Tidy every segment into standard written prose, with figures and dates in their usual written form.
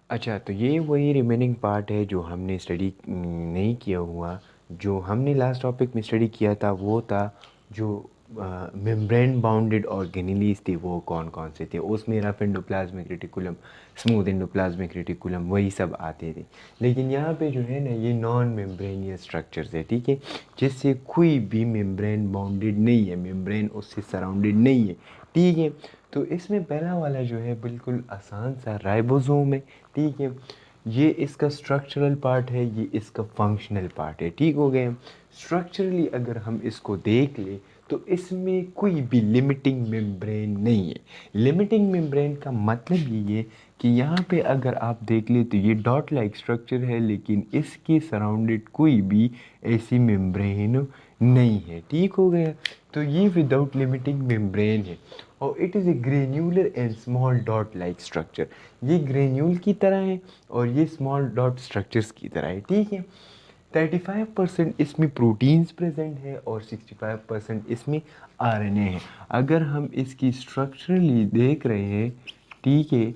अच्छा, तो ये वही रिमेनिंग पार्ट है जो हमने स्टडी नहीं किया हुआ। जो हमने लास्ट टॉपिक में स्टडी किया था वो था जो मेम्ब्रेन बाउंडेड ऑर्गेनेलीज थे वो कौन कौन से थे। उसमें rough endoplasmic reticulum, smooth endoplasmic reticulum वही सब आते थे। लेकिन यहाँ पे जो है ना ये नॉन मेम्ब्रेनियस स्ट्रक्चर्स है, ठीक है, जिससे कोई भी मेम्ब्रेन बाउंडेड नहीं है, मेम्ब्रेन उससे सराउंडेड नहीं है, ठीक है। तो इसमें पहला वाला जो है बिल्कुल आसान सा राइबोसोम है, ठीक है। ये इसका स्ट्रक्चरल पार्ट है, ये इसका फंक्शनल पार्ट है, ठीक हो गए। स्ट्रक्चरली अगर हम इसको देख ले तो इसमें कोई भी लिमिटिंग मेम्ब्रेन नहीं है। लिमिटिंग मेम्ब्रेन का मतलब ये है कि यहाँ पे अगर आप देख ले तो ये डॉट लाइक स्ट्रक्चर है, लेकिन इसके सराउंडेड कोई भी ऐसी मेम्ब्रेन नहीं है, ठीक हो गया। तो ये विदाउट लिमिटिंग मेम्ब्रेन है और it is a granular and small dot like structure. ये ग्रेन्यूल की तरह है और ये स्मॉल डॉट स्ट्रक्चर्स की तरह है, ठीक है। 35% इसमें प्रोटीन्स प्रेजेंट है और 65% इसमें आरएनए है। अगर हम इसकी स्ट्रक्चरली देख रहे हैं, ठीक है,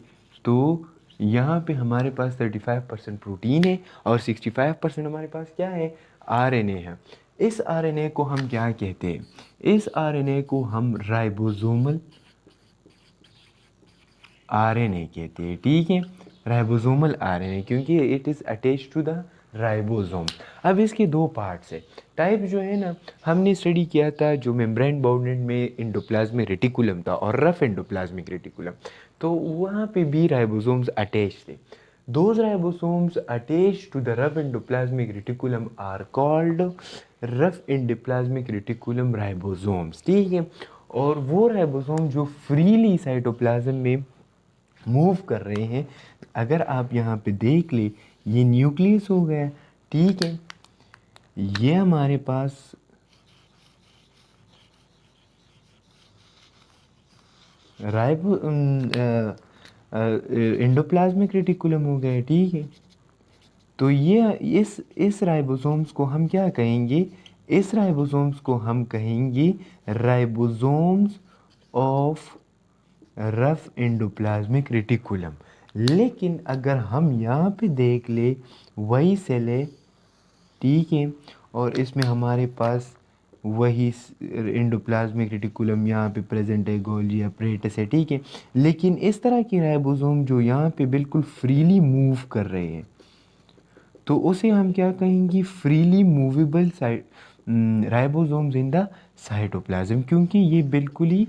तो यहाँ पे हमारे पास 35% प्रोटीन है और 65% हमारे पास क्या है, आरएनए है। इस आरएनए को हम क्या कहते हैं, इस आरएनए को हम राइबोसोमल आरएनए कहते हैं, ठीक है। राइबोसोमल आरएनए क्योंकि it is attached to the ribosome. अब इसके दो पार्ट्स है। टाइप जो है ना हमने स्टडी किया था जो मेम्ब्रेन बाउंडेड में एंडोप्लाज्मिक रेटिकुलम था और रफ एंडोप्लाज्मिक रेटिकुलम, तो वहाँ पे भी राइबोसोम्स अटैच थे। Those ribosomes attached to the rough endoplasmic reticulum are called rough endoplasmic reticulum ribosomes, ठीक है। और वो राइबोसोम जो फ्रीली साइटोप्लाज्म में मूव कर रहे हैं, अगर आप यहाँ पे देख ले ये न्यूक्लियस हो गया, ठीक है। ये हमारे पास राइबो एंडोप्लाज्मिक रेटिकुलम हो गया, ठीक है। तो ये इस राइबोसोम्स को हम क्या कहेंगे, इस राइबोसोम्स को हम कहेंगे ribosomes of rough endoplasmic reticulum. लेकिन अगर हम यहाँ पे देख ले वही सेल है, ठीक है, और इसमें हमारे पास वही एंडोप्लाज्मिक रेटिकुलम यहाँ पे प्रेजेंट है, गोल्गी apparatus है, ठीक है। लेकिन इस तरह की राइबोसोम जो यहाँ पे बिल्कुल फ्रीली मूव कर रहे हैं, तो उसे हम क्या कहेंगे, freely movable ribosomes in the cytoplasm, क्योंकि ये बिल्कुल ही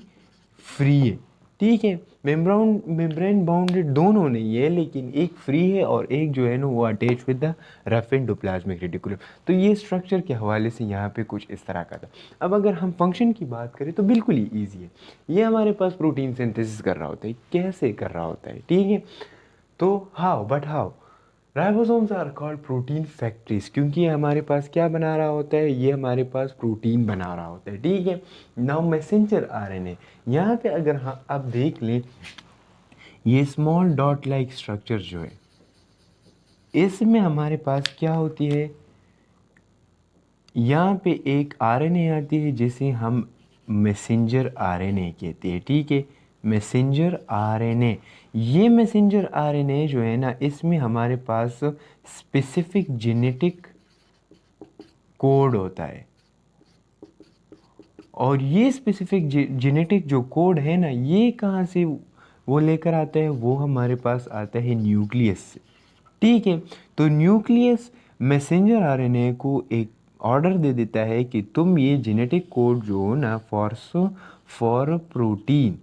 फ्री है, ठीक है। मेम्ब्रेन बाउंडेड दोनों नहीं है, लेकिन एक फ्री है और एक जो है ना वो attach with the rough endoplasmic reticulum. तो ये स्ट्रक्चर के हवाले से यहाँ पे कुछ इस तरह का था। अब अगर हम फंक्शन की बात करें तो बिल्कुल ही ईजी है। ये हमारे पास प्रोटीन सिंथेसिस कर रहा होता है, कैसे कर रहा होता है, ठीक है। तो how ribosomes are called protein factories, क्योंकि ये हमारे पास क्या बना रहा होता है, ये हमारे पास प्रोटीन बना रहा होता है, ठीक है। नाउ मैसेंजर आरएनए, यहाँ पे अगर हाँ आप देख लें ये स्मॉल डॉट लाइक स्ट्रक्चर जो है इसमें हमारे पास क्या होती है, यहाँ पे एक आरएनए आती है जिसे हम मैसेंजर आरएनए कहते हैं, ठीक है। मैसेंजर आरएनए, ये मैसेंजर आरएनए जो है ना इसमें हमारे पास स्पेसिफिक जेनेटिक कोड होता है और ये स्पेसिफिक जेनेटिक जो कोड है ना ये कहाँ से वो लेकर आता है, वो हमारे पास आता है न्यूक्लियस से, ठीक है। तो न्यूक्लियस मैसेंजर आरएनए को एक ऑर्डर दे देता है कि तुम ये जेनेटिक कोड जो हो ना for protein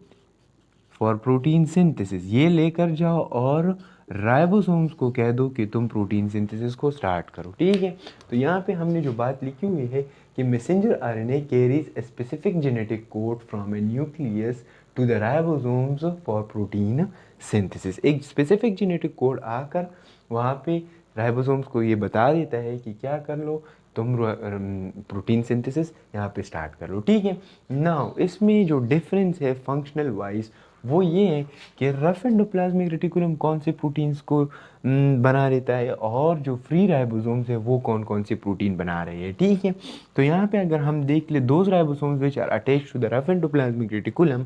for protein synthesis ये लेकर जाओ और राइबोसोम्स को कह दो कि तुम प्रोटीन सिंथेसिस को स्टार्ट करो, ठीक है। तो यहाँ पे हमने जो बात लिखी हुई है कि messenger RNA carries a specific genetic code from a nucleus to the ribosomes for protein synthesis. एक स्पेसिफिक जेनेटिक कोड आकर वहाँ पे राइबोसोम्स को ये बता देता है कि क्या कर लो, तुम प्रोटीन सिंथेसिस यहाँ पे स्टार्ट कर लो, ठीक है। नाउ इसमें जो डिफरेंस है फंक्शनल वाइज वो ये है कि रफ एंडोप्लाज्मिक रेटिकुलम कौन से प्रोटीन्स को बना देता है और जो फ्री राइबोसोम्स है वो कौन कौन से प्रोटीन बना रहे हैं, ठीक है। तो यहाँ पे अगर हम देख ले those ribosomes which are attached to the rough endoplasmic reticulum,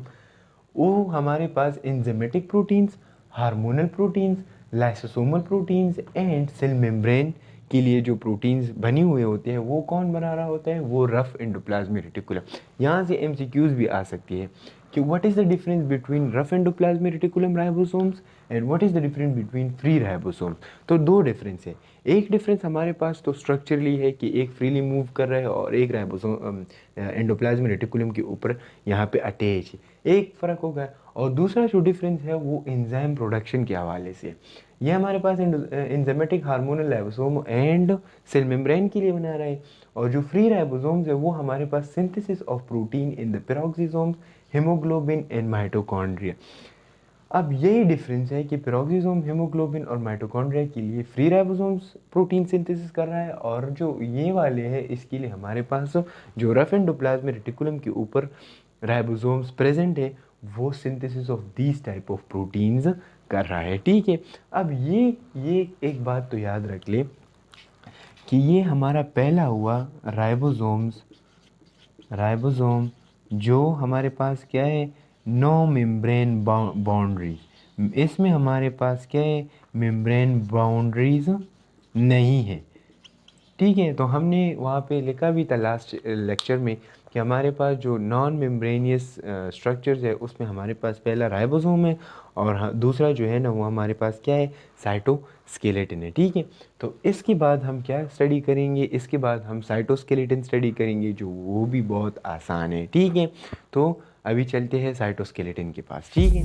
वो हमारे पास enzymatic proteins, hormonal proteins, lysosomal proteins and cell membrane के लिए जो प्रोटीन्स बने हुए होते हैं वो कौन बना रहा होता है, वो रफ एंडोप्लाज्मिक रेटिकुलम। यहाँ से एमसीक्यूज भी आ सकती है कि what is the difference between rough endoplasmic reticulum ribosomes and what is the difference between free ribosomes. तो दो डिफरेंस है। एक डिफरेंस हमारे पास तो स्ट्रक्चरली है कि एक फ्रीली मूव कर रहा है और एक राइबोसोम एंडोप्लाज्मिक रेटिकुलम के ऊपर यहाँ पे अटैच है, एक फ़र्क होगा। और दूसरा जो डिफरेंस है वो एंजाइम प्रोडक्शन के हवाले से। ये हमारे पास enzymatic hormonal ribosome and cell membrane के लिए बना रहा है, और जो फ्री राइबोसोम्स है वो हमारे पास synthesis of protein in the peroxisomes, haemoglobin and mitochondria. अब यही डिफरेंस है कि पेरोक्सिसोम, हीमोग्लोबिन और माइटोकॉन्ड्रिया के लिए फ्री राइबोसोम्स प्रोटीन सिंथेसिस कर रहा है, और जो ये वाले हैं इसके लिए हमारे पास जो रफ एंडोप्लाज्मिक रेटिकुलम के ऊपर राइबोसोम्स प्रेजेंट है वो synthesis of these type of proteins कर रहा है। ठीक है, अब ये एक बात तो याद रख ले कि ये हमारा पहला हुआ राइबोसोम्स, राइबोसोम जो हमारे पास क्या है, नो मेम्ब्रेन बाउंड्रीज। इसमें हमारे पास क्या है, मेम्ब्रेन बाउंड्रीज नहीं है। ठीक है, तो हमने वहाँ पे लिखा भी था लास्ट लेक्चर में कि हमारे पास जो नॉन मेम्ब्रेनियस स्ट्रक्चर्स है उसमें हमारे पास पहला राइबोसोम है, और दूसरा जो है ना वो हमारे पास क्या है, साइटोस्केलेटन है। ठीक है, तो इसके बाद हम क्या स्टडी करेंगे, इसके बाद हम साइटोस्केलेटन स्टडी करेंगे, जो वो भी बहुत आसान है। ठीक है, तो अभी चलते हैं साइटोस्केलेटन के पास। ठीक है।